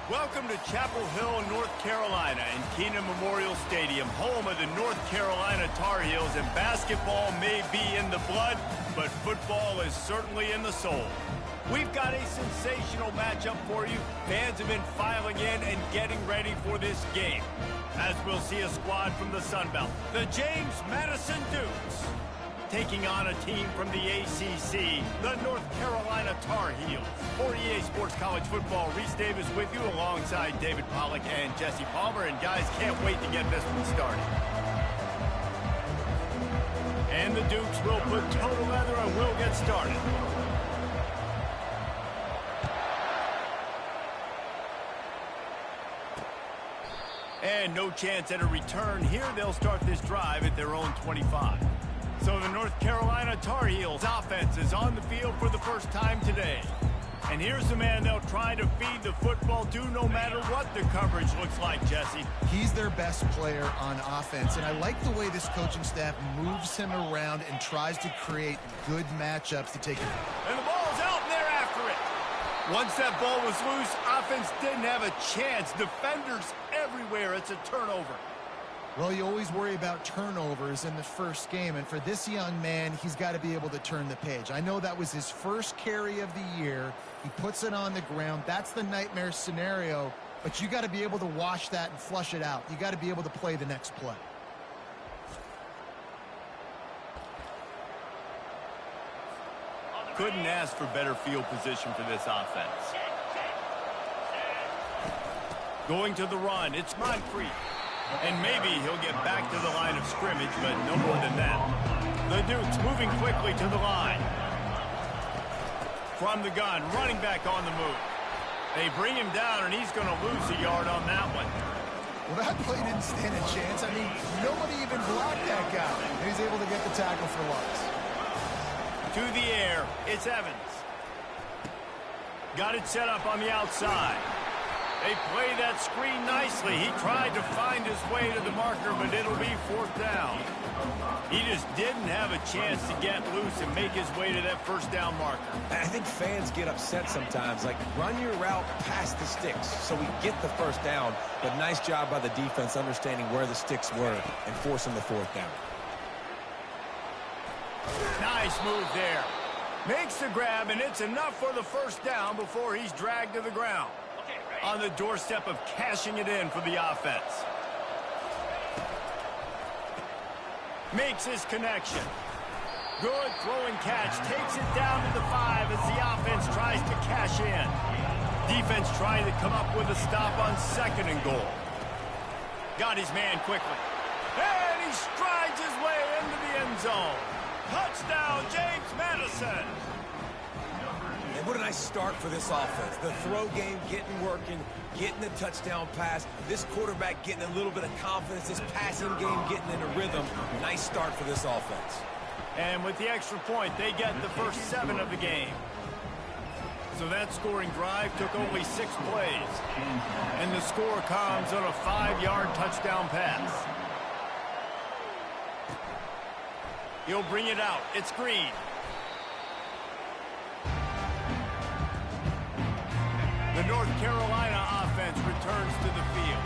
Welcome to Chapel Hill, North Carolina, and Kenan Memorial Stadium, home of the North Carolina Tar Heels. And basketball may be in the blood, but football is certainly in the soul. We've got a sensational matchup for you. Fans have been filing in and getting ready for this game, as we'll see a squad from the Sun Belt, the James Madison Dukes, taking on a team from the ACC, the North Carolina Tar Heels. For EA Sports College Football, Reese Davis with you alongside David Pollack and Jesse Palmer. And guys, can't wait to get this one started. And the Dukes will put total leather and we'll get started. And no chance at a return here. They'll start this drive at their own 25. So the North Carolina Tar Heels offense is on the field for the first time today. And here's the man they'll try to feed the football to no matter what the coverage looks like, Jesse. He's their best player on offense, and I like the way this coaching staff moves him around and tries to create good matchups to take him. And the ball's out, and they're after it. Once that ball was loose, offense didn't have a chance. Defenders everywhere. It's a turnover. Well, you always worry about turnovers in the first game, and for this young man, he's got to be able to turn the page. I know that was his first carry of the year. He puts it on the ground. That's the nightmare scenario, but you got to be able to wash that and flush it out. You got to be able to play the next play. Couldn't ask for better field position for this offense. Going to the run, it's Moncrief. And maybe he'll get back to the line of scrimmage, but no more than that. The Dukes moving quickly to the line. From the gun, running back on the move. They bring him down, and he's going to lose a yard on that one. Well, that play didn't stand a chance. I mean, nobody even blocked that guy. And he's able to get the tackle for loss. To the air, it's Evans. Got it set up on the outside. They play that screen nicely. He tried to find his way to the marker, but it'll be fourth down. He just didn't have a chance to get loose and make his way to that first down marker. I think fans get upset sometimes. Like, run your route past the sticks so we get the first down. But nice job by the defense understanding where the sticks were and forcing the fourth down. Nice move there. Makes the grab, and it's enough for the first down before he's dragged to the ground. On the doorstep of cashing it in for the offense. Makes his connection. Good throwing catch. Takes it down to the 5 as the offense tries to cash in. Defense trying to come up with a stop on second and goal. Got his man quickly. And he strides his way into the end zone. Touchdown, James Madison. And what a nice start for this offense. The throw game getting working, getting the touchdown pass. This quarterback getting a little bit of confidence. This passing game getting into rhythm. Nice start for this offense. And with the extra point, they get the first 7 of the game. So that scoring drive took only 6 plays. And the score comes on a 5-yard touchdown pass. He'll bring it out. It's Green. The North Carolina offense returns to the field.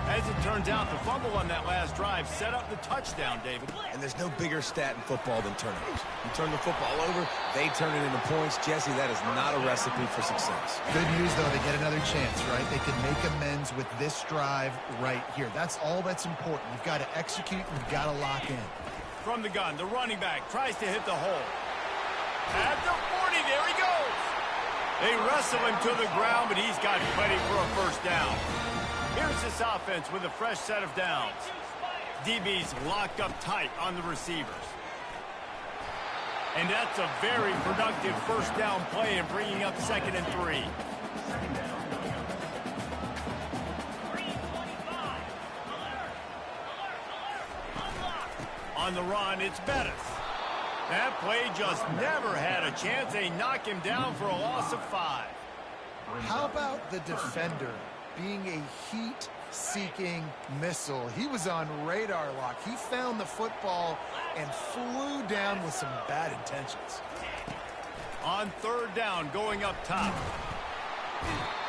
As it turns out, the fumble on that last drive set up the touchdown, David. And there's no bigger stat in football than turnovers. You turn the football over, they turn it into points. Jesse, that is not a recipe for success. Good news, though, they get another chance, right? They can make amends with this drive right here. That's all that's important. You've got to execute and you've got to lock in. From the gun, the running back tries to hit the hole. At the 40, there he goes. They wrestle him to the ground, but he's got plenty for a first down. Here's this offense with a fresh set of downs. DB's locked up tight on the receivers. And that's a very productive first down play and bringing up 2nd and 3. On the run, it's Bettis. That play just never had a chance. They knock him down for a loss of 5. How about the defender being a heat-seeking missile? He was on radar lock. He found the football and flew down with some bad intentions. On 3rd down, going up top.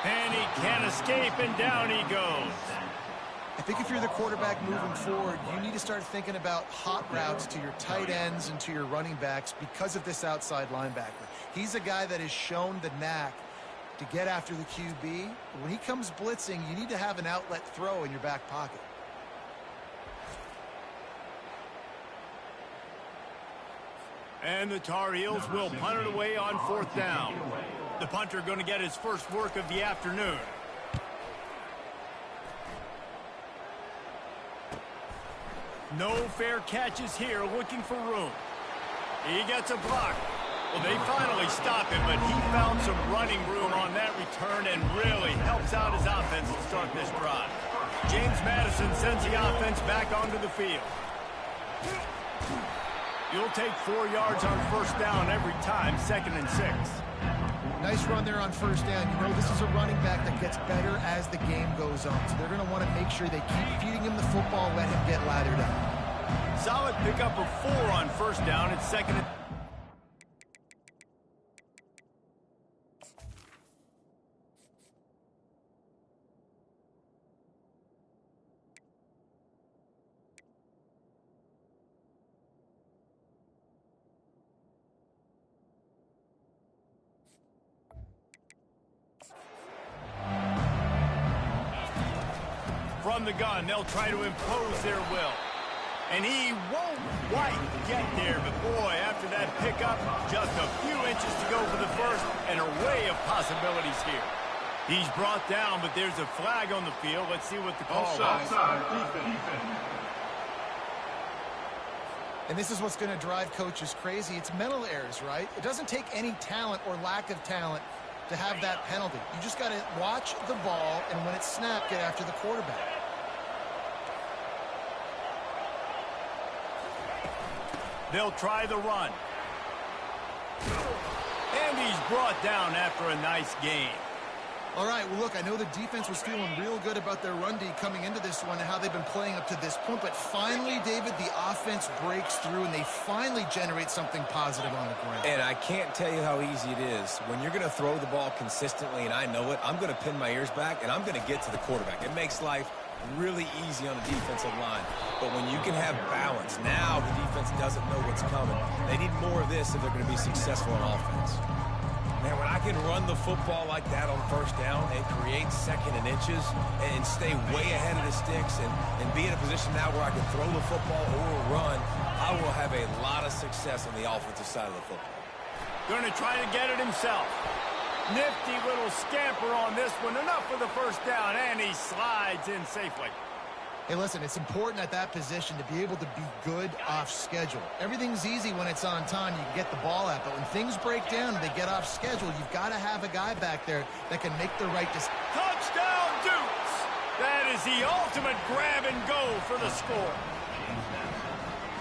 And he can't escape, and down he goes. I think if you're the quarterback moving forward, you need to start thinking about hot routes to your tight ends and to your running backs because of this outside linebacker. He's a guy that has shown the knack to get after the QB. When he comes blitzing, you need to have an outlet throw in your back pocket. And the Tar Heels will punt it away on 4th down. The punter going to get his first work of the afternoon. No fair catches here, looking for room. He gets a block. Well, they finally stop him, but he found some running room on that return and really helps out his offense to start this drive. James Madison sends the offense back onto the field. You'll take 4 yards on 1st down every time, 2nd and 6. Nice run there on 1st down. You know, this is a running back that gets better as the game goes on. So they're going to want to make sure they keep feeding him the football, let him get lathered up. Solid pickup of 4 on 1st down. It's 2nd and... From the gun, they'll try to impose their will. And he won't quite get there, but boy, after that pickup, just a few inches to go for the first, and an array of possibilities here. He's brought down, but there's a flag on the field. Let's see what the call is. And this is what's going to drive coaches crazy. It's mental errors, right? It doesn't take any talent or lack of talent to have that penalty. You just got to watch the ball, and when it's snapped, get after the quarterback. They'll try the run. And he's brought down after a nice gain. All right, well, look, I know the defense was feeling real good about their run D coming into this one and how they've been playing up to this point, but finally, David, the offense breaks through, and they finally generate something positive on the ground. And I can't tell you how easy it is. When you're going to throw the ball consistently, and I know it, I'm going to pin my ears back, and I'm going to get to the quarterback. It makes life really easy on the defensive line. But when you can have balance, now the defense doesn't know what's coming. They need more of this if they're going to be successful on offense. Man, when I can run the football like that on 1st down and create 2nd and inches and stay way ahead of the sticks and be in a position now where I can throw the football or run, I will have a lot of success on the offensive side of the football. Going to try to get it himself. Nifty little scamper on this one. Enough for the 1st down, and he slides in safely. Hey, listen, it's important at that position to be able to be good off schedule. Everything's easy when it's on time. You can get the ball out. But when things break down and they get off schedule, you've got to have a guy back there that can make the right decision. Touchdown, Dukes! That is the ultimate grab and go for the score.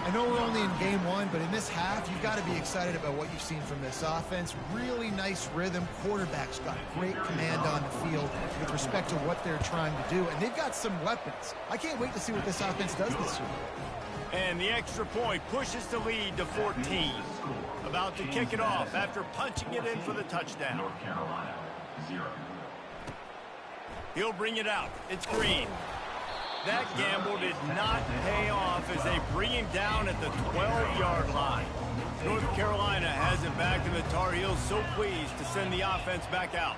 I know we're only in game 1, but in this half, you've got to be excited about what you've seen from this offense. Really nice rhythm. Quarterback's got great command on the field with respect to what they're trying to do, and they've got some weapons. I can't wait to see what this offense does this year. And the extra point pushes the lead to 14. About to kick it off after punching it in for the touchdown. North Carolina, 0. He'll bring it out. It's Green. That gamble did not pay off as they bring him down at the 12-yard line. North Carolina has it back, and the Tar Heels so pleased to send the offense back out.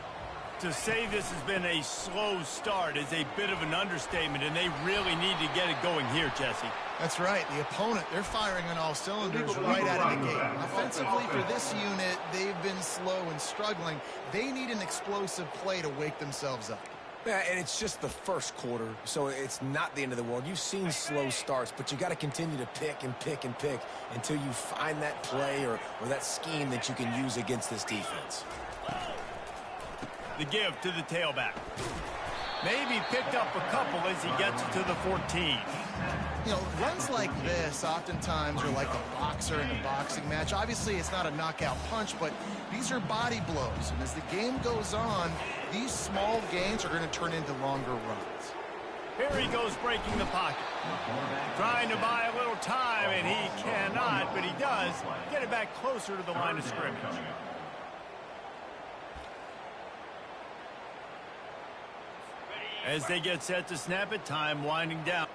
To say this has been a slow start is a bit of an understatement, and they really need to get it going here, Jesse. That's right. The opponent, they're firing on all cylinders right out of the gate. Offensively, for this unit, they've been slow and struggling. They need an explosive play to wake themselves up. Yeah, and it's just the 1st quarter, so it's not the end of the world. You've seen slow starts, but you got to continue to pick and pick and pick until you find that play or that scheme that you can use against this defense. The give to the tailback. Maybe picked up a couple as he gets to the 14. You know, runs like this oftentimes are like a boxer in a boxing match. Obviously, it's not a knockout punch, but these are body blows. And as the game goes on, these small gains are going to turn into longer runs. Here he goes breaking the pocket. Trying to buy a little time, and he cannot, but he does get it back closer to the line of scrimmage. As they get set to snap it, time winding down.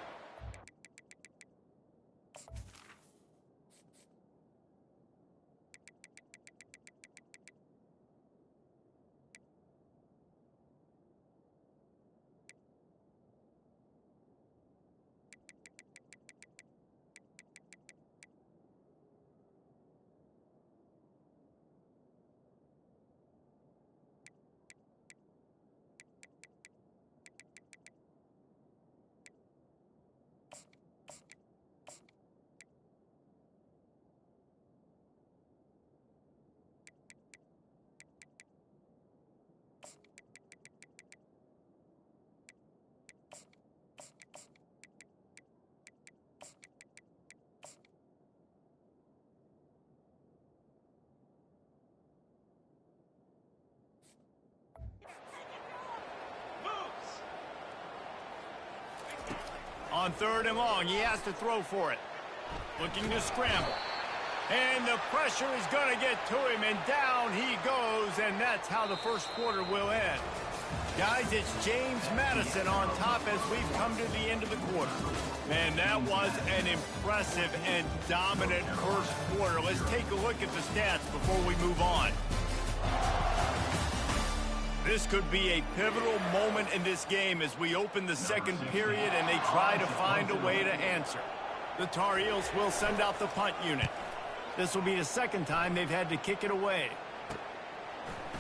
On 3rd and long, he has to throw for it. Looking to scramble. And the pressure is going to get to him, and down he goes, and that's how the first quarter will end. Guys, it's James Madison on top as we've come to the end of the quarter. Man, that was an impressive and dominant first quarter. Let's take a look at the stats before we move on. This could be a pivotal moment in this game as we open the second period and they try to find a way to answer. The Tar Heels will send out the punt unit. This will be the second time they've had to kick it away.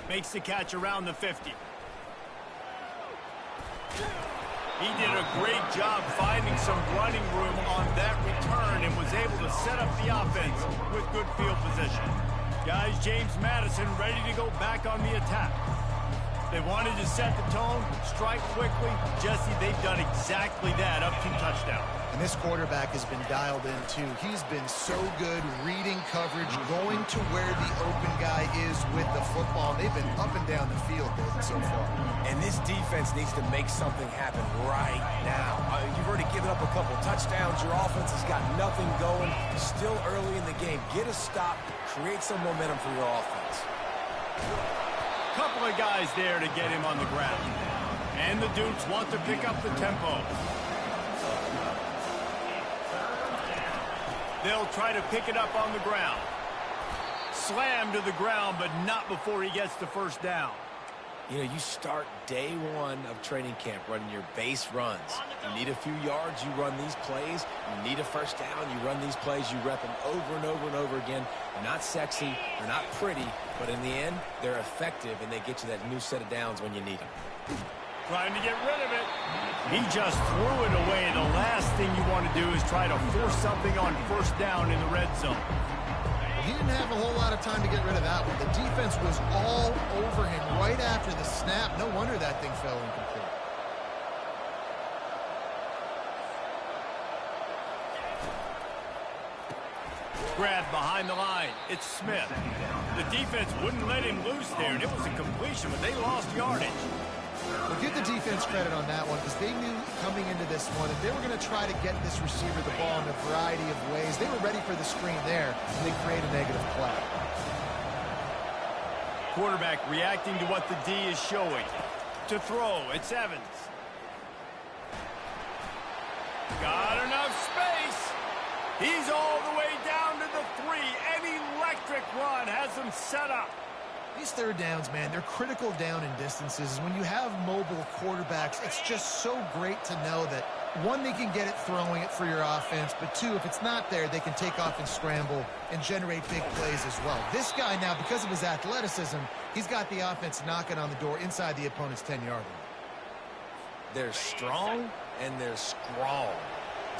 Makes the catch around the 50. He did a great job finding some running room on that return and was able to set up the offense with good field position. Guys, James Madison ready to go back on the attack. They wanted to set the tone, strike quickly. Jesse, they've done exactly that, up 2 touchdowns. And this quarterback has been dialed in, too. He's been so good reading coverage, going to where the open guy is with the football. They've been up and down the field so far. And this defense needs to make something happen right now. You've already given up a couple touchdowns. Your offense has got nothing going. Still early in the game. Get a stop. Create some momentum for your offense. Couple of guys there to get him on the ground. And the Dukes want to pick up the tempo. They'll try to pick it up on the ground. Slam to the ground, but not before he gets the first down. You know, you start day one of training camp running your base runs. You need a few yards, you run these plays. You need a first down, you run these plays. You rep them over and over and over again. They're not sexy, they're not pretty, but in the end, they're effective, and they get you that new set of downs when you need them. Trying to get rid of it. He just threw it away. The last thing you want to do is try to force something on first down in the red zone. He didn't have a whole lot of time to get rid of that one. The defense was all over him right after the snap. No wonder that thing fell incomplete. Grab behind the line. It's Smith. The defense wouldn't let him loose there, and it was a completion, but they lost yardage. Well, give the defense credit on that one because they knew coming into this one that they were going to try to get this receiver the ball in a variety of ways. They were ready for the screen there, and they create a negative play. Quarterback reacting to what the D is showing. To throw, it's Evans. Got enough space. He's all the way down to the 3. An electric run has him set up. These third downs, man, they're critical down in distances. When you have mobile quarterbacks, it's just so great to know that, one, they can get it throwing it for your offense, but two, if it's not there, they can take off and scramble and generate big plays as well. This guy now, because of his athleticism, he's got the offense knocking on the door inside the opponent's 10-yard line. They're strong and they're strong.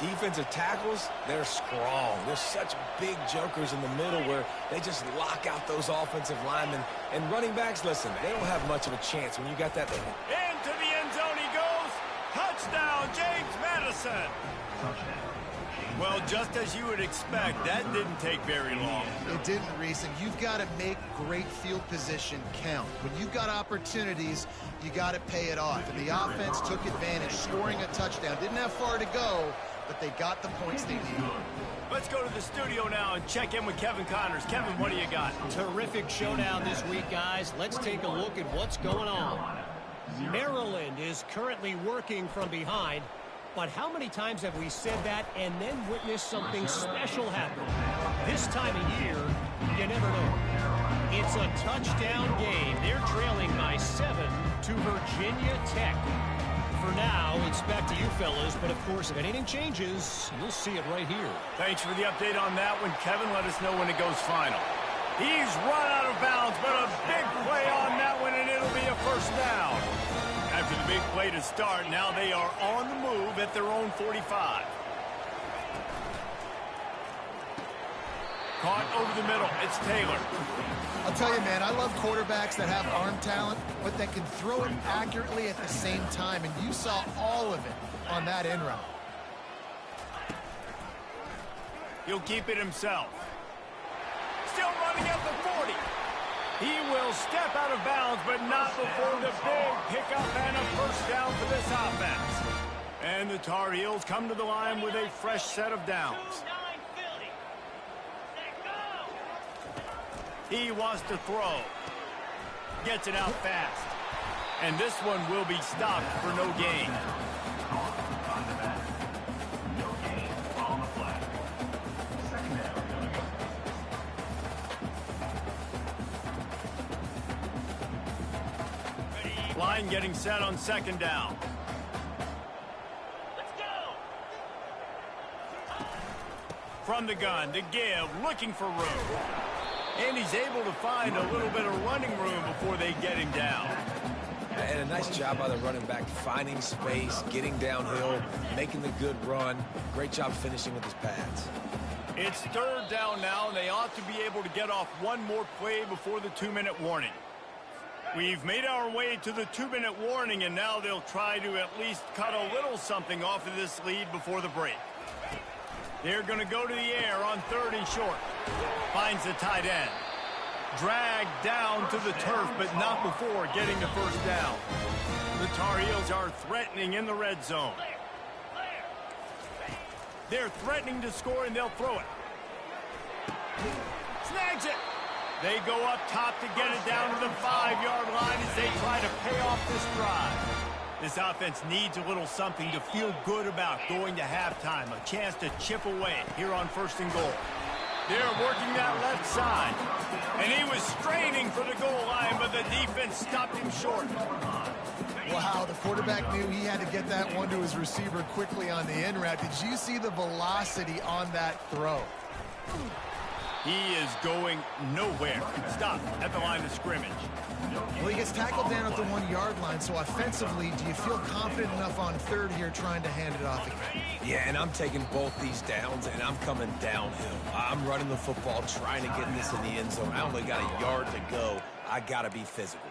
Defensive tackles, they're strong. They're such big jokers in the middle where they just lock out those offensive linemen. And running backs, listen, they don't have much of a chance when you got that. Into the end zone he goes. Touchdown, James Madison. Well, just as you would expect, that didn't take very long. It didn't, Reese, and you've got to make great field position count. When you've got opportunities, you got to pay it off. And the offense took advantage, scoring a touchdown. Didn't have far to go, but they got the points they needed. Let's go to the studio now and check in with Kevin Connors. Kevin, what do you got? Terrific showdown this week, guys. Let's take a look at what's going on. Maryland is currently working from behind. But how many times have we said that and then witnessed something special happen? This time of year, you never know. It's a touchdown game. They're trailing by 7 to Virginia Tech. For now, it's back to you fellas, but of course, if anything changes, you'll see it right here. Thanks for the update on that one, Kevin. Let us know when it goes final. He's run out of bounds, but a big play on that one, and it'll be a first down. After the big play to start, now they are on the move at their own 45. Caught over the middle. It's Taylor. I'll tell you, man, I love quarterbacks that have arm talent, but that can throw it accurately at the same time, and you saw all of it on that end route. He'll keep it himself. Still running at the 40. He will step out of bounds, but not before the big pickup and a first down for this offense. And the Tar Heels come to the line with a fresh set of downs. He wants to throw. Gets it out fast. And this one will be stopped for no gain. No gain on the play. Second down. Line getting set on second down. Let's go! From the gun to give, looking for room. And he's able to find a little bit of running room before they get him down. And a nice job by the running back, finding space, getting downhill, making the good run. Great job finishing with his pads. It's third down now, and they ought to be able to get off one more play before the 2-minute warning. We've made our way to the 2-minute warning, and now they'll try to at least cut a little something off of this lead before the break. They're going to go to the air on third and short. Finds the tight end. Dragged down to the turf, but not before getting the first down. The Tar Heels are threatening in the red zone. They're threatening to score, and they'll throw it. Snags it. They go up top to get it down to the 5-yard line as they try to pay off this drive. This offense needs a little something to feel good about going to halftime. A chance to chip away here on first and goal. They're working that left side. And he was straining for the goal line, but the defense stopped him short. Wow, the quarterback knew he had to get that one to his receiver quickly on the in route. Did you see the velocity on that throw? He is going nowhere. Stop at the line of scrimmage. Well, he gets tackled down at the 1-yard line, so offensively, do you feel confident enough on third here trying to hand it off again? Yeah, and I'm taking both these downs, and I'm coming downhill. I'm running the football, trying to get this in the end zone. I only got a yard to go. I got to be physical.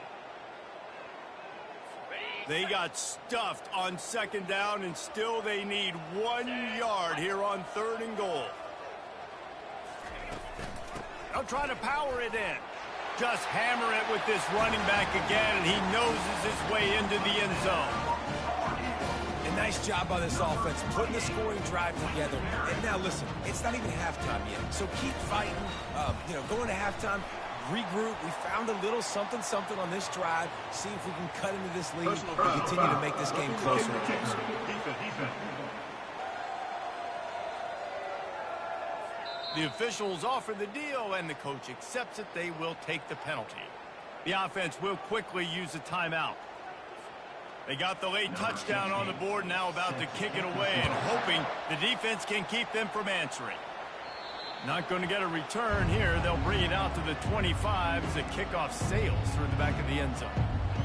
They got stuffed on second down, and still they need 1 yard here on third and goal. They'll try to power it in. Just hammer it with this running back again, and he noses his way into the end zone. And nice job by this offense, putting the scoring drive together. And now listen, it's not even halftime yet, so keep fighting. Going to halftime, regroup. We found a little something on this drive. See if we can cut into this lead and continue to make this game closer and closer. The officials offer the deal, and the coach accepts it. They will take the penalty. The offense will quickly use a timeout. They got the late touchdown on the board, now about to kick it away and hoping the defense can keep them from answering. Not going to get a return here. They'll bring it out to the 25 as the kickoff sails through the back of the end zone.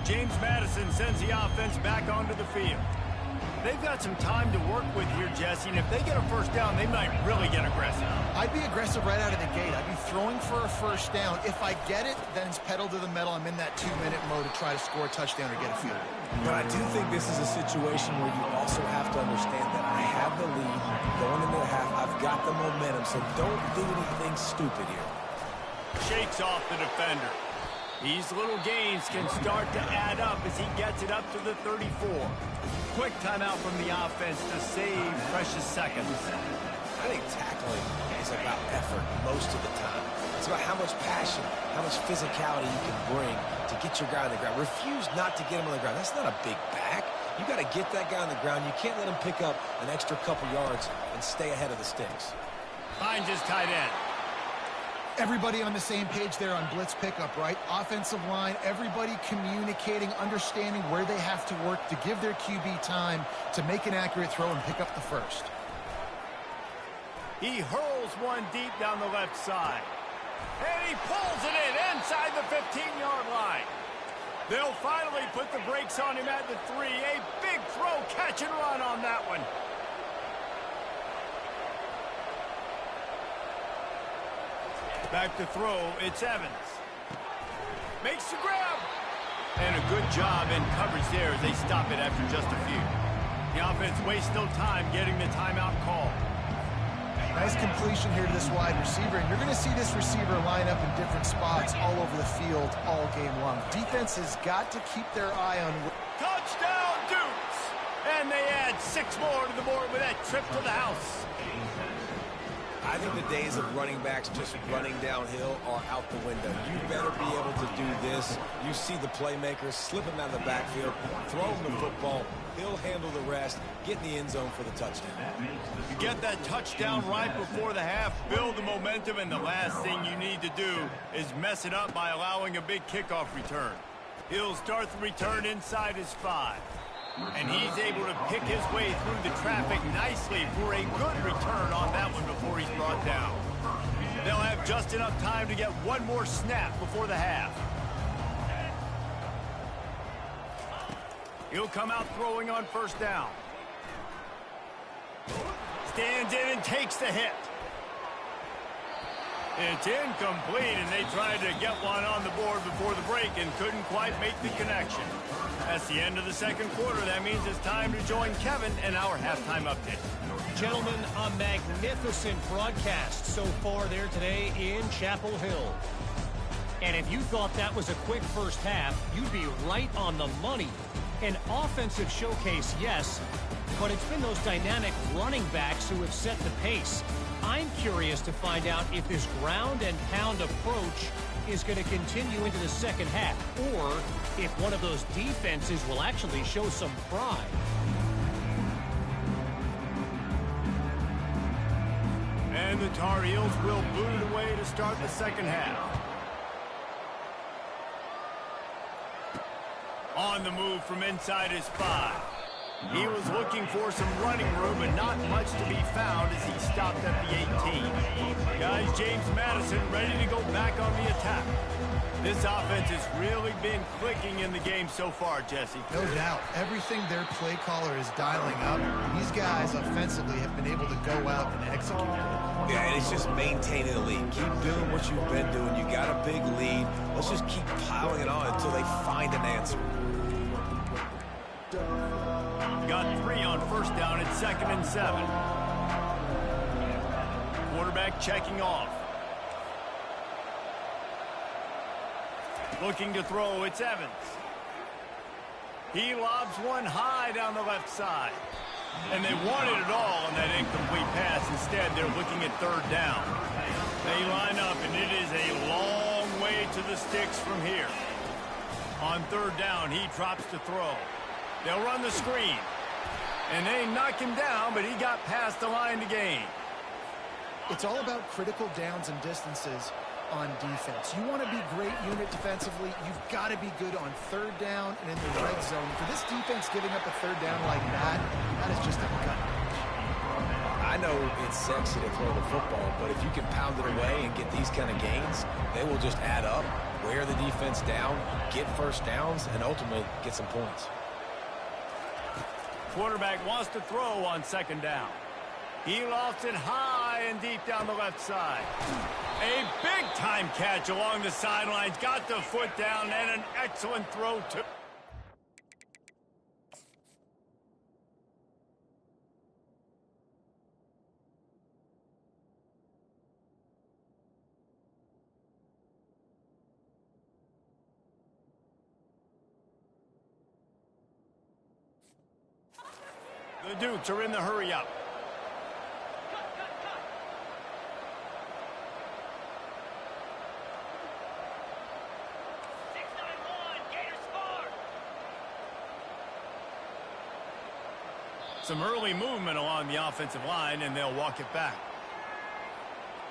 James Madison sends the offense back onto the field. They've got some time to work with here, Jesse, and if they get a first down, they might really get aggressive. I'd be aggressive right out of the gate. I'd be throwing for a first down. If I get it, then it's pedal to the metal. I'm in that 2-minute mode to try to score a touchdown or get a field goal. But I do think this is a situation where you also have to understand that I have the lead going into the half. I've got the momentum, so don't do anything stupid here. Shakes off the defender. These little gains can start to add up as he gets it up to the 34. Quick timeout from the offense to save precious seconds. I think tackling is about effort most of the time. It's about how much passion, how much physicality you can bring to get your guy on the ground. Refuse not to get him on the ground. That's not a big back. You got to get that guy on the ground. You can't let him pick up an extra couple yards and stay ahead of the sticks. Finds his tight end. Everybody on the same page there on blitz pickup, right? Offensive line, everybody communicating, understanding where they have to work to give their QB time to make an accurate throw and pick up the first. He hurls one deep down the left side. And he pulls it in inside the 15-yard line. They'll finally put the brakes on him at the 3. A big throw, catch and run on that one. Back to throw, it's Evans. Makes the grab. And a good job in coverage there as they stop it after just a few. The offense wastes no time getting the timeout call. Nice completion here to this wide receiver, and you're going to see this receiver line up in different spots all over the field all game long. Defense has got to keep their eye on... Touchdown, Dukes! And they add 6 more to the board with that trip to the house. I think the days of running backs just running downhill are out the window. You better be able to do this. You see the playmakers slip him out of the backfield, throw him the football. He'll handle the rest, get in the end zone for the touchdown. You get that touchdown right before the half, build the momentum, and the last thing you need to do is mess it up by allowing a big kickoff return. He'll start the return inside his 5. And he's able to pick his way through the traffic nicely for a good return on that one before he's brought down. They'll have just enough time to get one more snap before the half. He'll come out throwing on first down. Stands in and takes the hit. It's incomplete, and they tried to get one on the board before the break and couldn't quite make the connection. That's the end of the second quarter. That means it's time to join Kevin in our halftime update. Gentlemen, a magnificent broadcast so far there today in Chapel Hill. And if you thought that was a quick first half, you'd be right on the money. An offensive showcase, yes, but it's been those dynamic running backs who have set the pace. I'm curious to find out if this ground and pound approach is going to continue into the second half, or if one of those defenses will actually show some pride. And the Tar Heels will boot it away to start the second half. On the move from inside his 5. He was looking for some running room, but not much to be found as he stopped at the 18. Guys, James Madison ready to go back on the attack. This offense has really been clicking in the game so far, Jesse. No doubt. Everything their play caller is dialing up. These guys offensively have been able to go out and execute. Yeah, and it's just maintaining the lead. Keep doing what you've been doing. You got a big lead. Let's just keep piling it on until they find an answer. Got 3 on first down at 2nd and 7. Quarterback checking off. Looking to throw, it's Evans. He lobs one high down the left side. And they wanted it all on that incomplete pass. Instead, they're looking at 3rd down. They line up, and it is a long way to the sticks from here. On 3rd down, he drops to throw. They'll run the screen. And they knock him down, but he got past the line to gain. It's all about critical downs and distances on defense. You want to be great unit defensively, you've got to be good on 3rd down and in the red zone. For this defense giving up a 3rd down like that is just a gut punch. I know it's sexy to throw the football, but if you can pound it away and get these kind of gains, they will just add up, wear the defense down, get first downs, and ultimately get some points. Quarterback wants to throw on 2nd down. He lofts it high and deep down the left side. A big-time catch along the sidelines. Got the foot down and an excellent throw to... The Dukes are in the hurry-up. Some early movement along the offensive line, and they'll walk it back.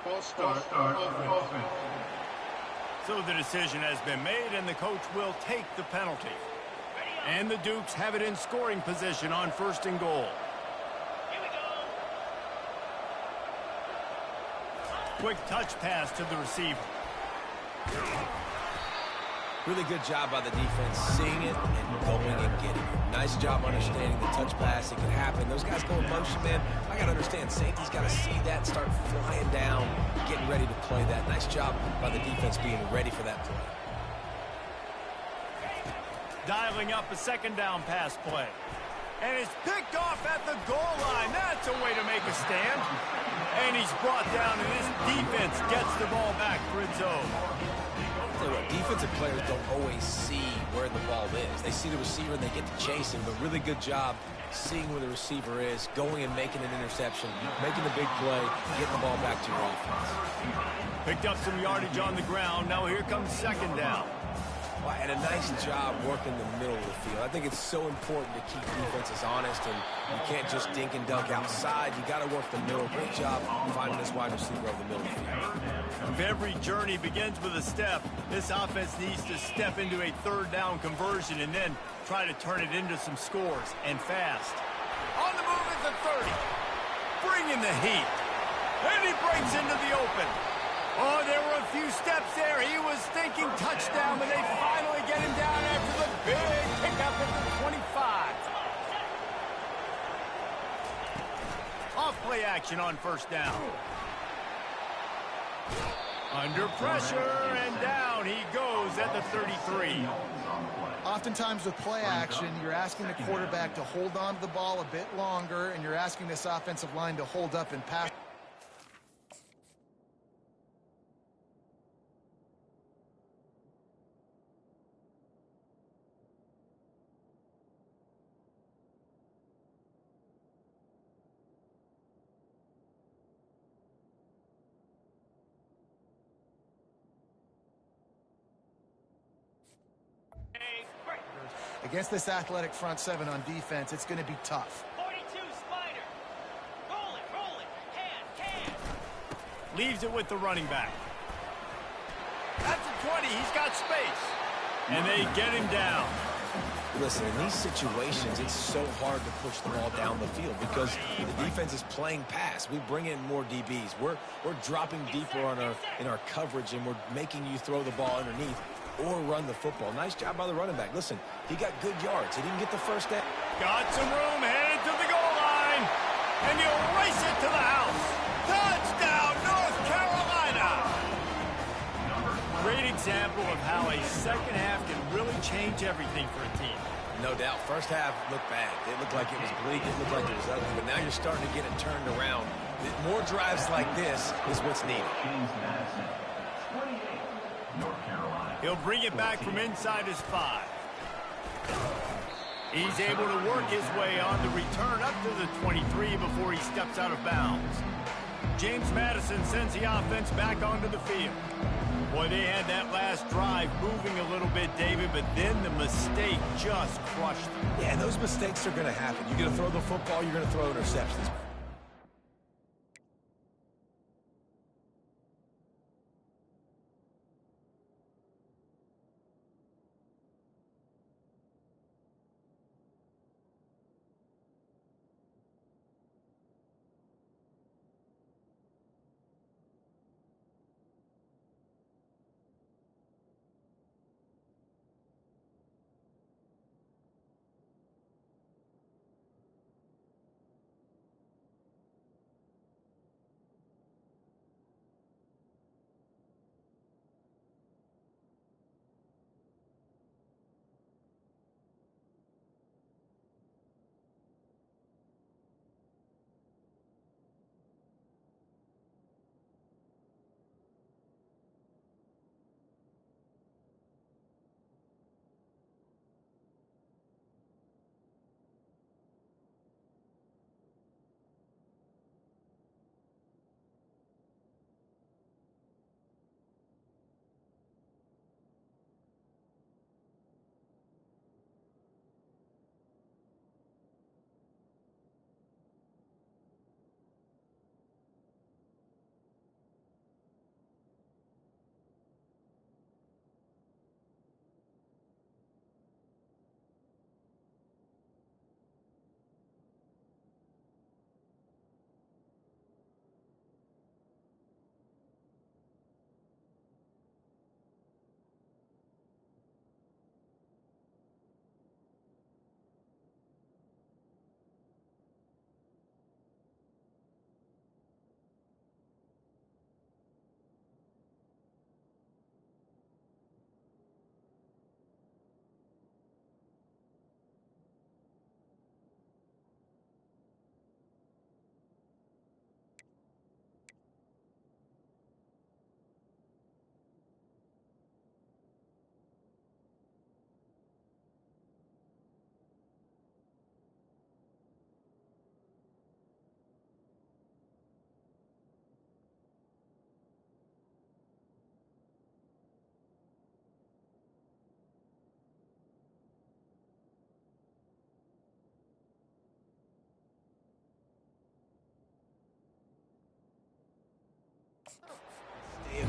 False start offense. So the decision has been made, and the coach will take the penalty. And the Dukes have it in scoring position on 1st and goal. Quick touch pass to the receiver. Really good job by the defense, seeing it and going and getting it. Nice job understanding the touch pass. It can happen. Those guys go in motion, man. I got to understand, safety's got to see that and start flying down, getting ready to play that. Nice job by the defense being ready for that play. Dialing up a 2nd down pass play. And it's picked off at the goal line. That's a way to make a stand. And he's brought down, and this defense gets the ball back for its own. Tell you what, defensive players don't always see where the ball is. They see the receiver and they get to chase him, but really good job seeing where the receiver is, going and making an interception, making the big play, getting the ball back to your offense. Picked up some yardage on the ground. Now here comes 2nd down. Well, and a nice job working the middle of the field. I think it's so important to keep defenses honest, and you can't just dink and dunk outside. You got to work the middle. Great job finding this wide receiver over the middle of the field. If every journey begins with a step, this offense needs to step into a 3rd down conversion and then try to turn it into some scores, and fast. On the move at the 30. Bringing the heat. And he breaks into the open. Oh, there were a few steps there. He was thinking touchdown, but they finally get him down after the big pickup at the 25. Off play action on 1st down. Under pressure, and down he goes at the 33. Oftentimes with play action, you're asking the quarterback to hold on to the ball a bit longer, and you're asking this offensive line to hold up and pass. Against this athletic front 7 on defense, it's going to be tough. 42 Spider. Roll it. Can. Leaves it with the running back. At the 20, he's got space. And they get him down. Listen, in these situations, it's so hard to push the ball down the field because the defense is playing pass. We bring in more DBs. We're dropping deeper in our coverage, and we're making you throw the ball underneath or run the football. Nice job by the running back. Listen, he got good yards. He didn't get the first down. Got some room, headed to the goal line. And you'll race it to the house. Touchdown, North Carolina. Great example of how a 2nd half can really change everything for a team. No doubt. First half looked bad. It looked like it was bleak. It looked like it was ugly. But now you're starting to get it turned around. More drives like this is what's needed. He'll bring it back from inside his 5. He's able to work his way on the return up to the 23 before he steps out of bounds. James Madison sends the offense back onto the field. Boy, they had that last drive moving a little bit, David, but then the mistake just crushed them. Yeah, those mistakes are going to happen. You're going to throw the football, you're going to throw interceptions.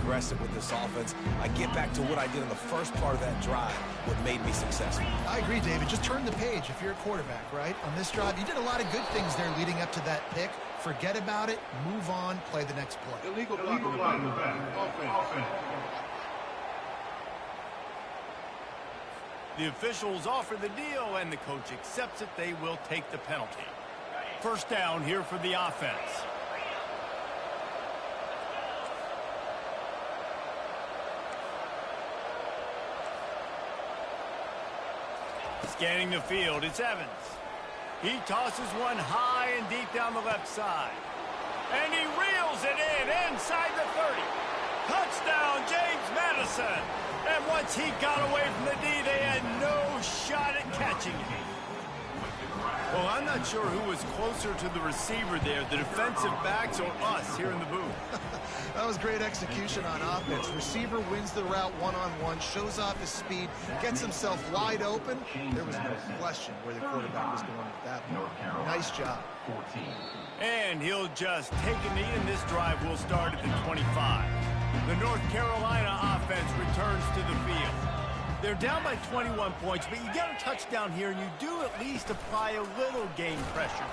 aggressive with this offense. I get back to what I did in the first part of that drive, what made me successful. I agree, David. Just turn the page if you're a quarterback, right? On this drive, you did a lot of good things there leading up to that pick. Forget about it, move on, play the next play. Illegal block in the back. Offense. The officials offer the deal, and the coach accepts it. They will take the penalty. First down here for the offense. Scanning the field, it's Evans. He tosses one high and deep down the left side. And he reels it in inside the 30. Touchdown, James Madison. And once he got away from the D, they had no shot at catching him. Well, I'm not sure who was closer to the receiver there, the defensive backs or us here in the booth. That was great execution on offense. Receiver wins the route one-on-one, shows off his speed, gets himself wide open. There was no question where the quarterback was going with that one. Nice job. And he'll just take a knee, and this drive will start at the 25. The North Carolina offense returns to the field. They're down by 21 points, but you get a touchdown here, and you do at least apply a little game pressure.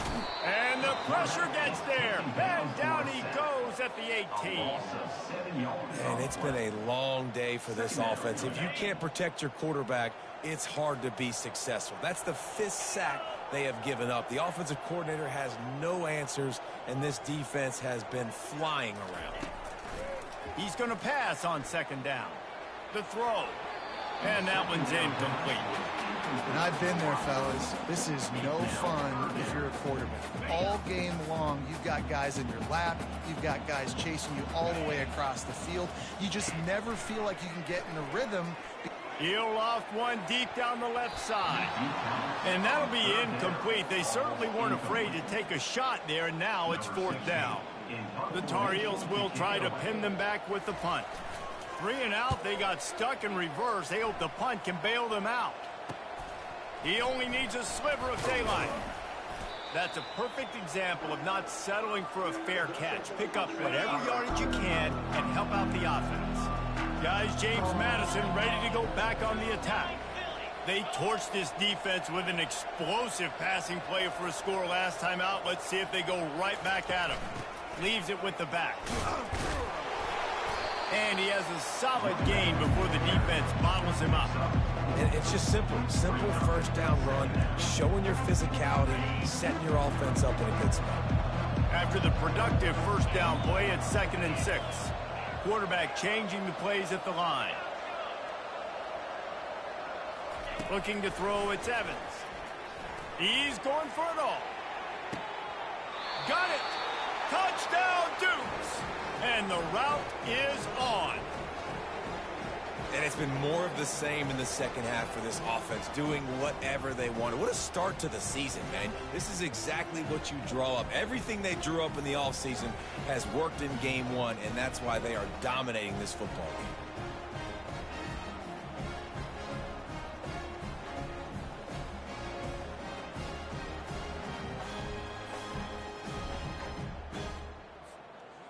And the pressure gets there, and down he goes at the 18. And it's been a long day for this offense. If you can't protect your quarterback, it's hard to be successful. That's the 5th sack they have given up. The offensive coordinator has no answers, and this defense has been flying around. He's going to pass on second down. The throw. And that one's incomplete. And I've been there, fellas. This is no fun if you're a quarterback. All game long, you've got guys in your lap. You've got guys chasing you all the way across the field. You just never feel like you can get in a rhythm. He'll loft one deep down the left side. And that'll be incomplete. They certainly weren't afraid to take a shot there, and now it's 4th down. The Tar Heels will try to pin them back with the punt. 3 and out, they got stuck in reverse. They hope the punt can bail them out. He only needs a sliver of daylight. That's a perfect example of not settling for a fair catch. Pick up whatever yardage you can and help out the offense. Guys, James Madison ready to go back on the attack. They torched this defense with an explosive passing play for a score last time out. Let's see if they go right back at him. Leaves it with the back. And he has a solid gain before the defense bottles him up. And it's just simple first down run, showing your physicality, setting your offense up in a good spot. After the productive first down play, it's 2nd and 6. Quarterback changing the plays at the line. Looking to throw, it's Evans. He's going for it all. Got it! Touchdown, Dukes! And the route is on. And it's been more of the same in the second half for this offense, doing whatever they wanted. What a start to the season, man. This is exactly what you draw up. Everything they drew up in the offseason has worked in game 1, and that's why they are dominating this football game.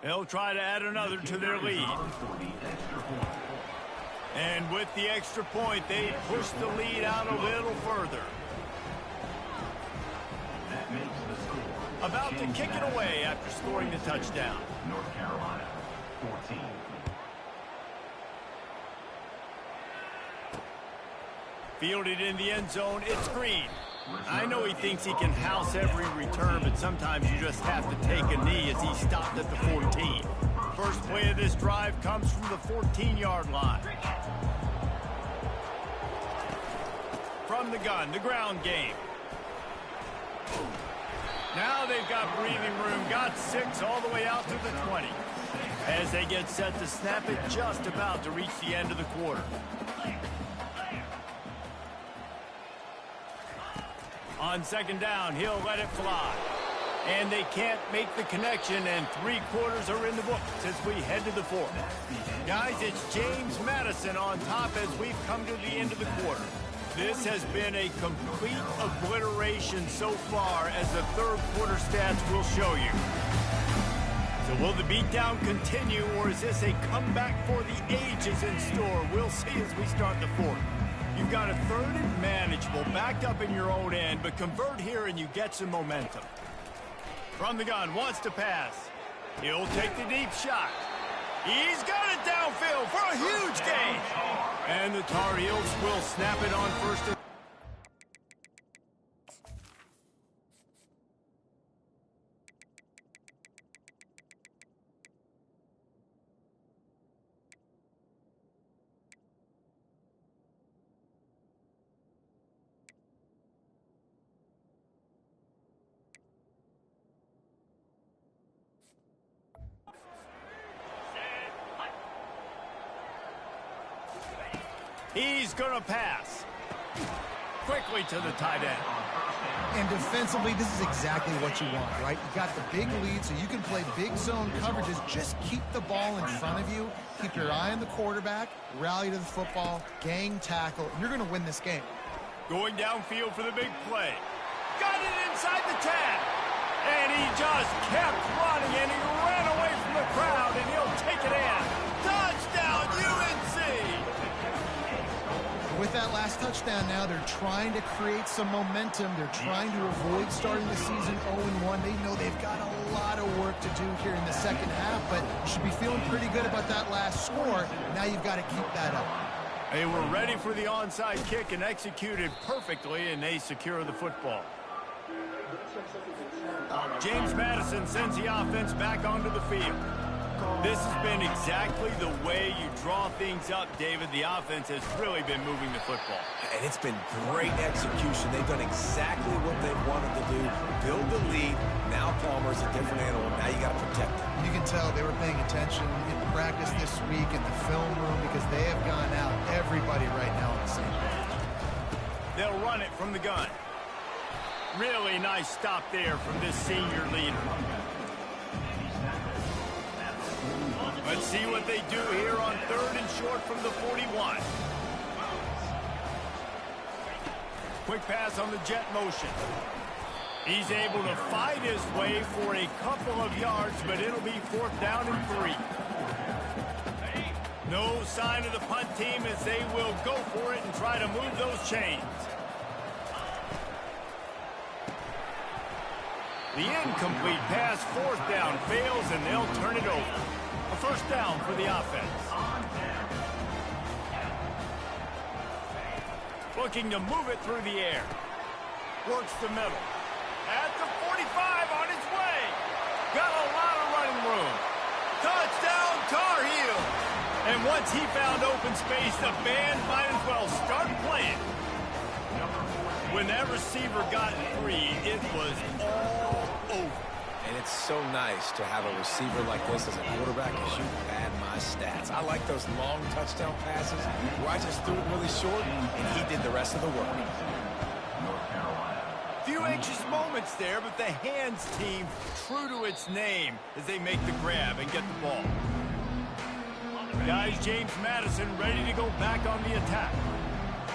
They'll try to add another to their lead. And with the extra point, they push the lead out a little further. About to kick it away after scoring the touchdown. North Carolina, 14. Fielded in the end zone, it's Green. I know he thinks he can house every return, but sometimes you just have to take a knee as he stopped at the 14. First play of this drive comes from the 14-yard line. From the gun, the ground game. Now they've got breathing room, got 6 all the way out to the 20. As they get set to snap it, just about to reach the end of the quarter. On second down, he'll let it fly. And they can't make the connection, and 3 quarters are in the books as we head to the 4th. Guys, it's James Madison on top as we've come to the end of the quarter. This has been a complete obliteration so far, as the third quarter stats will show you. So So will the beatdown continue, or is this a comeback for the ages in store? We'll see as we start the fourth. You've got a third and manageable, backed up in your own end, but convert here and you get some momentum. From the gun, wants to pass. He'll take the deep shot. He's got it downfield for a huge gain. And the Tar Heels will snap it on first and he's going to pass. Quickly to the tight end. And defensively, this is exactly what you want, right? You got the big lead, so you can play big zone coverages. Just keep the ball in front of you. Keep your eye on the quarterback. Rally to the football. Gang tackle. You're going to win this game. Going downfield for the big play. Got it inside the 10. And he just kept running, and he ran away from the crowd, and he'll take it in. Touchdown, UNC! With that last touchdown now, they're trying to create some momentum. They're trying to avoid starting the season 0-1. They know they've got a lot of work to do here in the second half, but you should be feeling pretty good about that last score. Now you've got to keep that up. They were ready for the onside kick and executed perfectly, and they secure the football. James Madison sends the offense back onto the field. This has been exactly the way you draw things up, David. The offense has really been moving the football. And it's been great execution. They've done exactly what they wanted to do. Build the lead. Now Palmer's a different animal. Now you got to protect him. You can tell they were paying attention in practice this week in the film room because they have gone out, everybody right now on the same page. They'll run it from the gun. Really nice stop there from this senior leader. Let's see what they do here on third and short from the 41. Quick pass on the jet motion. He's able to fight his way for a couple of yards, but it'll be fourth down and 3. No sign of the punt team as they will go for it and try to move those chains. The incomplete pass, fourth down, fails, and they'll turn it over. A first down for the offense. Looking to move it through the air. Works the middle. At the 45 on his way. Got a lot of running room. Touchdown, Tar Heels. And once he found open space, the band might as well start playing. When that receiver got free, it was all over. And it's so nice to have a receiver like this as a quarterback because you pad my stats. I like those long touchdown passes where I just threw it really short and he did the rest of the work. Few anxious moments there, but the hands team true to its name as they make the grab and get the ball. Guys, James Madison ready to go back on the attack.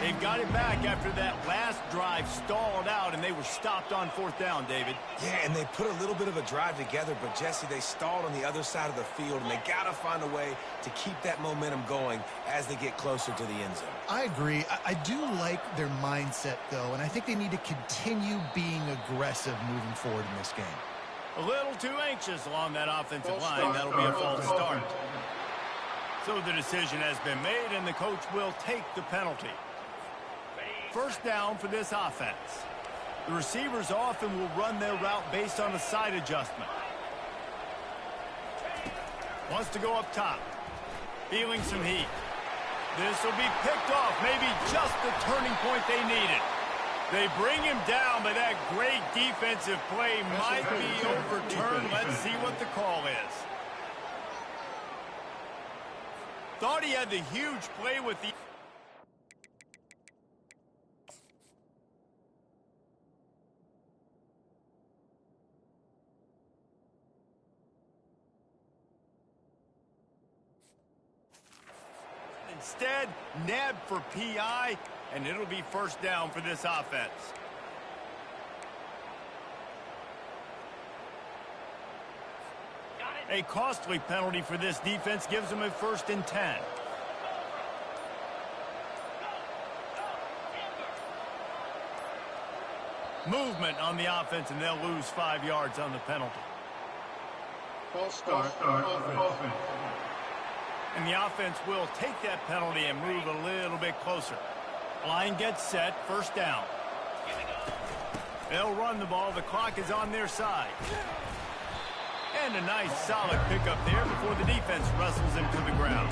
They've got it back after that last drive stalled out, and they were stopped on fourth down, David. Yeah, and they put a little bit of a drive together, but, Jesse, they stalled on the other side of the field, and they got to find a way to keep that momentum going as they get closer to the end zone. I agree. I do like their mindset, though, and I think they need to continue being aggressive moving forward in this game. A little too anxious along that offensive line. That'll be a false start. So the decision has been made, and the coach will take the penalty. First down for this offense. The receivers often will run their route based on a side adjustment. Wants to go up top. Feeling some heat. This will be picked off. Maybe just the turning point they needed. They bring him down, but that great defensive play might be overturned. Let's see what the call is. Thought he had the huge play with the... Instead, nabbed for PI, and it'll be first down for this offense. Got it. A costly penalty for this defense gives them a 1st and 10. Movement on the offense, and they'll lose 5 yards on the penalty. False start offense. And the offense will take that penalty and move a little bit closer. Line gets set, 1st down. They'll run the ball. The clock is on their side. And a nice solid pickup there before the defense wrestles him to the ground.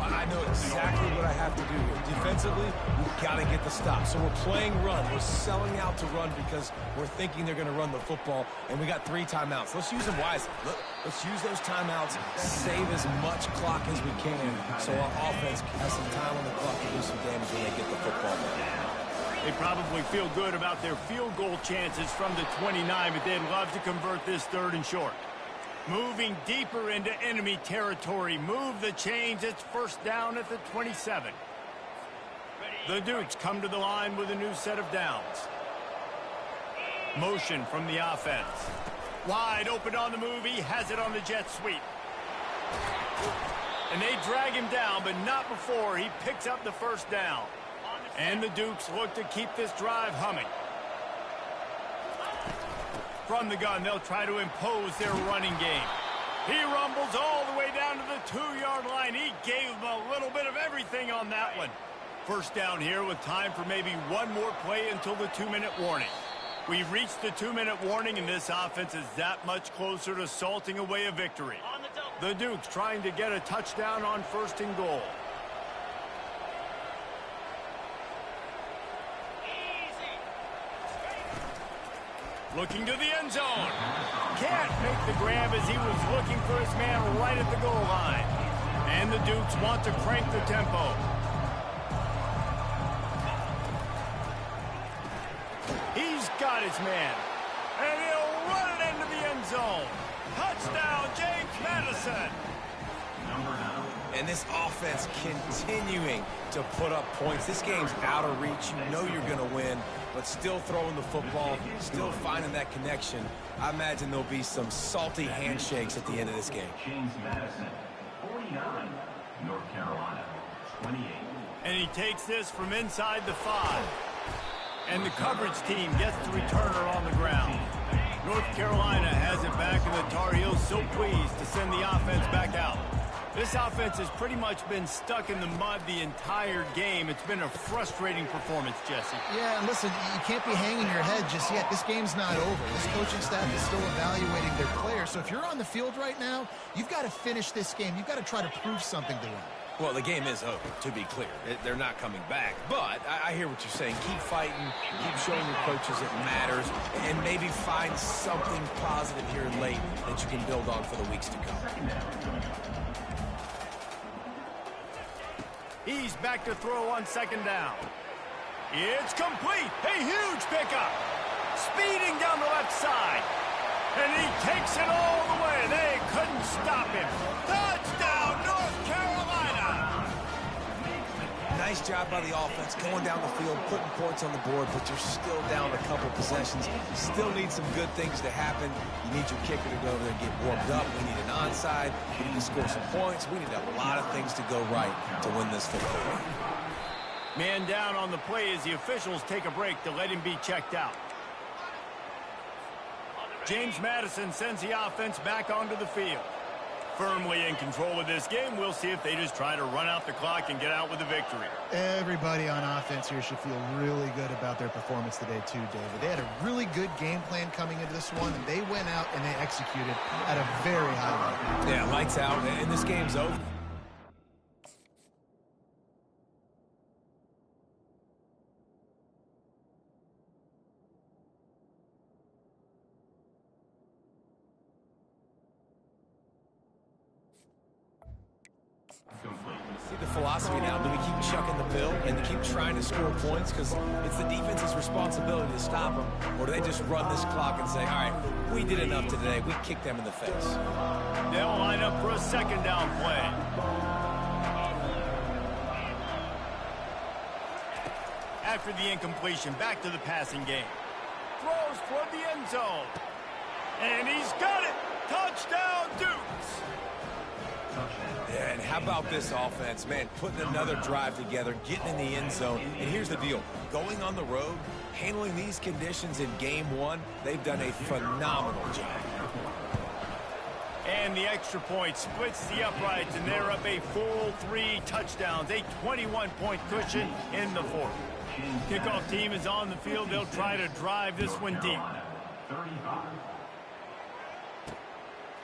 I know exactly what I have to do here. Defensively, we've got to get the stop. So we're playing run. We're selling out to run because we're thinking they're going to run the football, and we got 3 timeouts. Let's use them wisely. Let's use those timeouts, save as much clock as we can so our offense has some time on the clock to do some damage when they get the football back. They probably feel good about their field goal chances from the 29, but they'd love to convert this 3rd and short. Moving deeper into enemy territory. Move the chains. It's 1st down at the 27. The Dukes come to the line with a new set of downs. Motion from the offense. Wide open on the move. He has it on the jet sweep. And they drag him down, but not before he picks up the 1st down. And the Dukes look to keep this drive humming. From the gun, they'll try to impose their running game. He rumbles all the way down to the 2-yard line. He gave them a little bit of everything on that one. 1st down here with time for maybe one more play until the 2-minute warning. We've reached the 2-minute warning, and this offense is that much closer to salting away a victory. The Dukes trying to get a touchdown on 1st and goal. Looking to the end zone. Can't make the grab as he was looking for his man right at the goal line. And the Dukes want to crank the tempo. He's got his man. And he'll run it into the end zone. Touchdown, James Madison. And this offense continuing to put up points. This game's out of reach. You know you're going to win, but still throwing the football, still finding that connection. I imagine there'll be some salty handshakes at the end of this game. James Madison, 49, North Carolina, 28. And he takes this from inside the 5. And the coverage team gets the returner on the ground. North Carolina has it back, and the Tar Heels so pleased to send the offense back out. This offense has pretty much been stuck in the mud the entire game. It's been a frustrating performance, Jesse. Yeah, and listen, you can't be hanging your head just yet. This game's not over. This coaching staff is still evaluating their players. So if you're on the field right now, you've got to finish this game. You've got to try to prove something to them. Well, the game is over, to be clear. They're not coming back. But I hear what you're saying. Keep fighting. Keep showing your coaches it matters. And maybe find something positive here late that you can build on for the weeks to come. He's back to throw on 2nd down. It's complete. A huge pickup. Speeding down the left side. And he takes it all the way. They couldn't stop him. Touchdown, North Carolina. Nice job by the offense going down the field, putting points on the board, but you're still down a couple possessions. Still need some good things to happen. You need your kicker to go over there and get warmed up. We need an onside. We need to score some points. We need a lot of things to go right to win this football game. Man down on the play as the officials take a break to let him be checked out. James Madison sends the offense back onto the field. Firmly in control of this game. We'll see if they just try to run out the clock and get out with a victory. Everybody on offense here should feel really good about their performance today too, David. They had a really good game plan coming into this one, and they went out and they executed at a very high level. Yeah, lights out, and this game's over. See the philosophy now. Do we keep chucking the pill and keep trying to score points because it's the defense's responsibility to stop them? Or do they just run this clock and say, all right, we did enough today. We kicked them in the face. They'll line up for a 2nd down play. After the incompletion, back to the passing game. Throws toward the end zone. And he's got it. Touchdown, Duke. How about this offense, man, putting another drive together, getting in the end zone. And here's the deal. Going on the road, handling these conditions in game one, they've done a phenomenal job. And the extra point splits the uprights, and they're up a full 3 touchdowns, a 21-point cushion in the fourth. Kickoff team is on the field. They'll try to drive this one deep.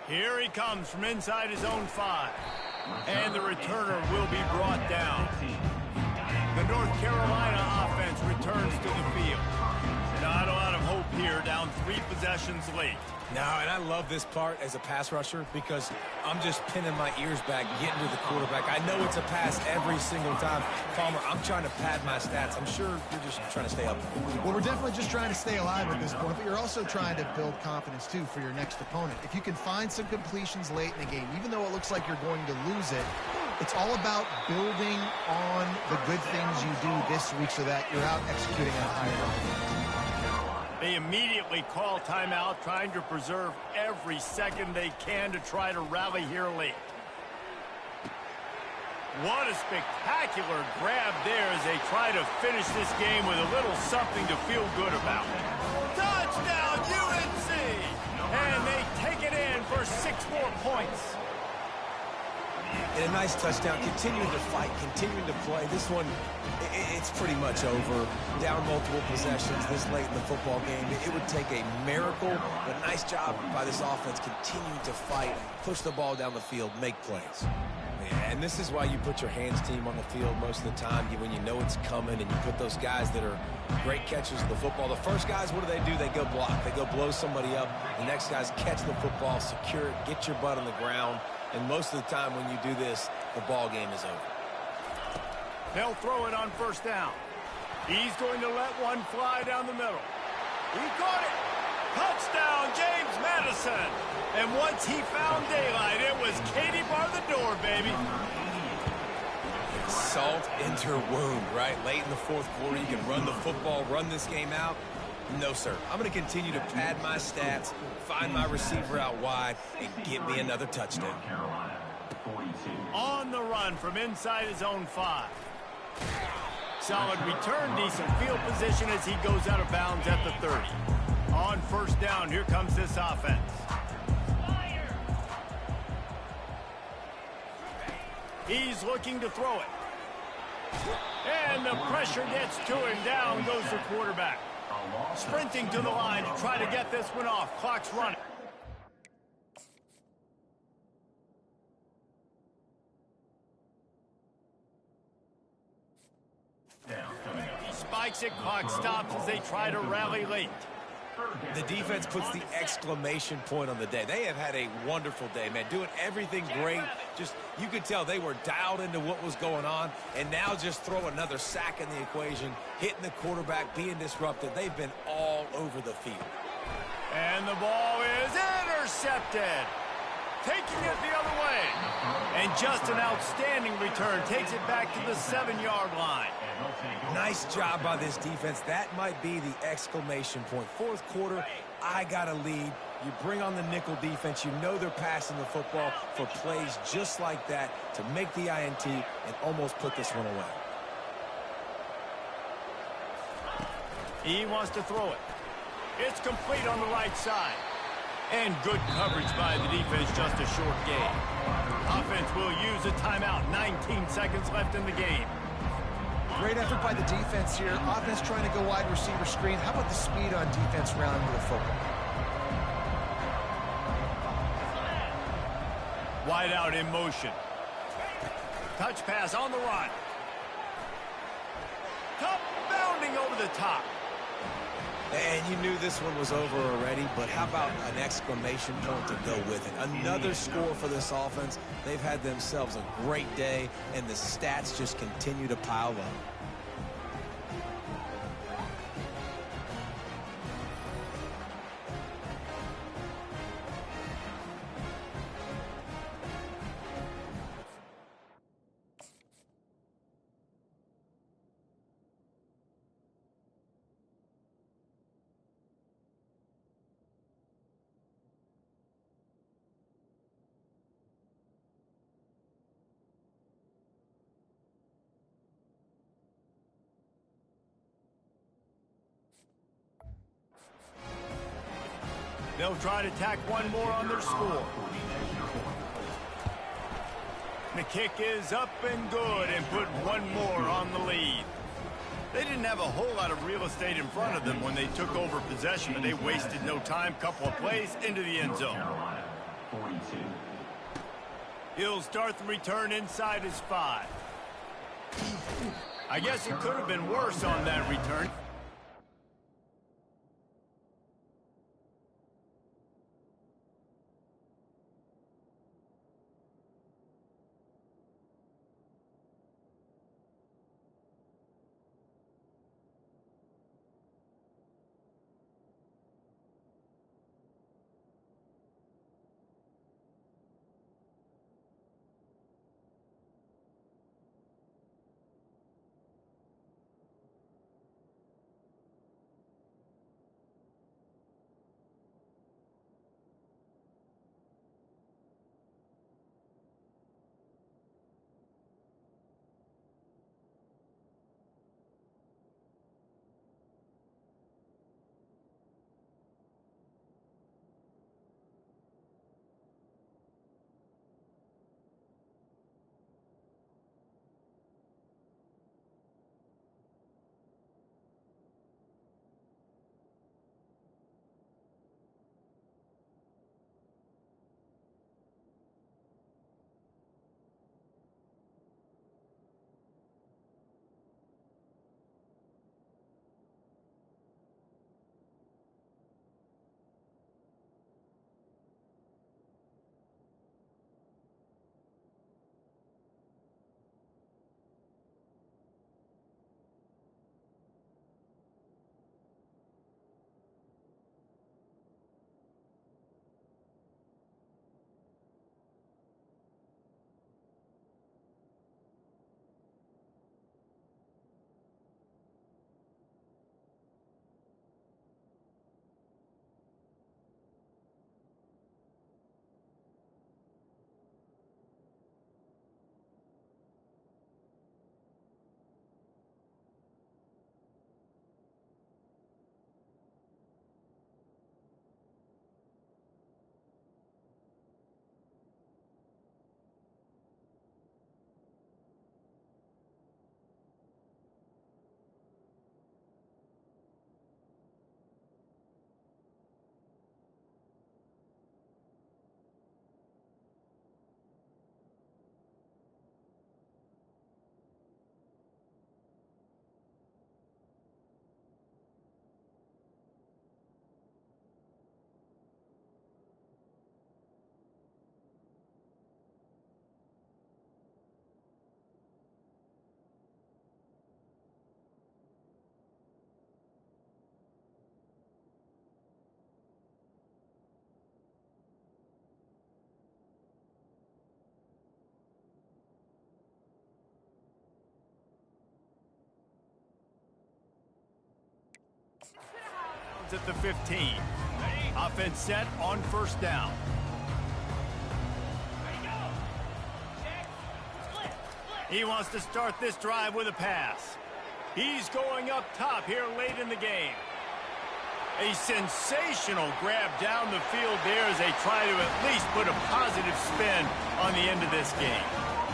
Here he comes from inside his own 5. And the returner will be brought down. The North Carolina offense returns to the field. Not a lot of hope here, down 3 possessions late. No, and I love this part as a pass rusher because I'm just pinning my ears back, getting to the quarterback. I know it's a pass every single time. Palmer, I'm trying to pad my stats. I'm sure you're just trying to stay up. Well, we're definitely just trying to stay alive at this point, but you're also trying to build confidence, too, for your next opponent. If you can find some completions late in the game, even though it looks like you're going to lose it, it's all about building on the good things you do this week so that you're out executing at a higher level. They immediately call timeout, trying to preserve every second they can to try to rally here late. What a spectacular grab there as they try to finish this game with a little something to feel good about. Touchdown, UNC! And they take it in for 6 more points. And a nice touchdown, continuing to fight, continuing to play. This one, it's pretty much over. Down multiple possessions this late in the football game. It would take a miracle, but nice job by this offense continuing to fight, push the ball down the field, make plays. And this is why you put your hands team on the field most of the time when you know it's coming, and you put those guys that are great catchers of the football. The first guys, what do? They go block. They go blow somebody up. The next guys catch the football, secure it, get your butt on the ground. And most of the time when you do this, the ball game is over. They'll throw it on first down. He's going to let one fly down the middle. He caught it. Touchdown, James Madison. And once he found daylight, it was Katie bar the door, baby. Salt into her wound, right? Late in the fourth quarter, you can run the football, run this game out. No, sir. I'm going to continue to pad my stats, find my receiver out wide, and get me another touchdown. On the run from inside his own 5. Solid return, decent field position as he goes out of bounds at the 30. On first down, here comes this offense. He's looking to throw it. And the pressure gets to him. Down goes the quarterback. Sprinting to the line to try to get this one off. Clock's running. He spikes it. Clock stops as they try to rally late. The defense puts the exclamation point on the day. They have had a wonderful day, man. Doing everything great. Just, you could tell they were dialed into what was going on. And now just throw another sack in the equation. Hitting the quarterback, being disrupted. They've been all over the field. And the ball is intercepted. Taking it the other way. And just an outstanding return. Takes it back to the 7-yard line. Nice job by this defense. That might be the exclamation point. Fourth quarter, I got a lead. You bring on the nickel defense. You know they're passing the football for plays just like that to make the INT and almost put this one away. He wants to throw it. It's complete on the right side. And good coverage by the defense, just a short gain. Offense will use a timeout. 19 seconds left in the game. Great effort by the defense here. Offense trying to go wide receiver screen. How about the speed on defense rounding to the football? Wide out in motion. Touch pass on the run. Cup bounding over the top. And you knew this one was over already, but how about an exclamation point to go with it? Another score for this offense. They've had themselves a great day, and the stats just continue to pile up. They'll try to tack one more on their score. The kick is up and good and put one more on the lead. They didn't have a whole lot of real estate in front of them when they took over possession, but they wasted no time. Couple of plays into the end zone. Carolina, 42. He'll start the return inside his 5. I guess it could have been worse on that return. At the 15. Offense set on first down. He wants to start this drive with a pass. He's going up top here late in the game. A sensational grab down the field there as they try to at least put a positive spin on the end of this game.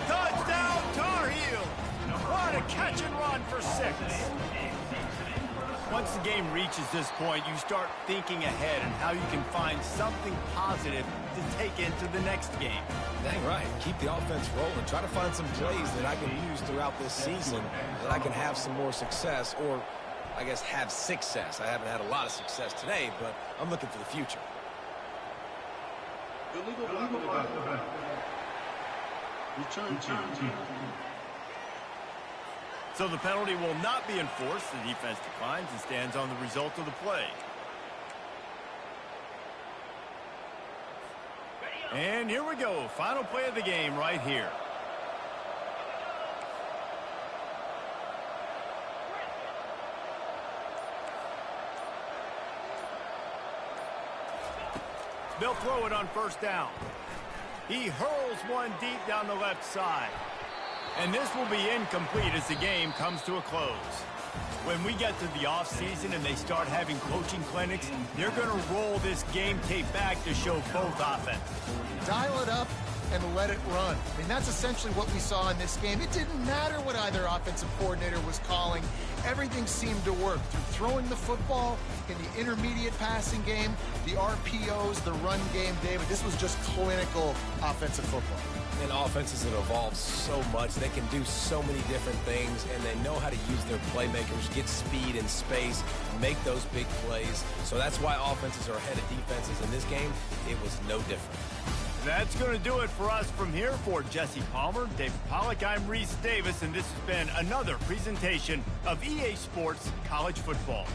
Touchdown, Tar Heels! What a catch and run for 6. Once the game reaches this point, you start thinking ahead and how you can find something positive to take into the next game. Dang right. Keep the offense rolling. Try to find some plays that I can use throughout this season that I can have some more success, or I guess have success. I haven't had a lot of success today, but I'm looking for the future. Return team. So the penalty will not be enforced. The defense declines and stands on the result of the play. And here we go. Final play of the game right here. They'll throw it on first down. He hurls one deep down the left side. And this will be incomplete as the game comes to a close. When we get to the offseason and they start having coaching clinics, they're going to roll this game tape back to show both offense. Dial it up and let it run. I mean, that's essentially what we saw in this game. It didn't matter what either offensive coordinator was calling. Everything seemed to work through throwing the football in the intermediate passing game, the RPOs, the run game, David. This was just clinical offensive football. And offenses have evolved so much. They can do so many different things, and they know how to use their playmakers, get speed and space, make those big plays. So that's why offenses are ahead of defenses. In this game, it was no different. That's going to do it for us from here. For Jesse Palmer, David Pollack, I'm Reese Davis, and this has been another presentation of EA Sports College Football.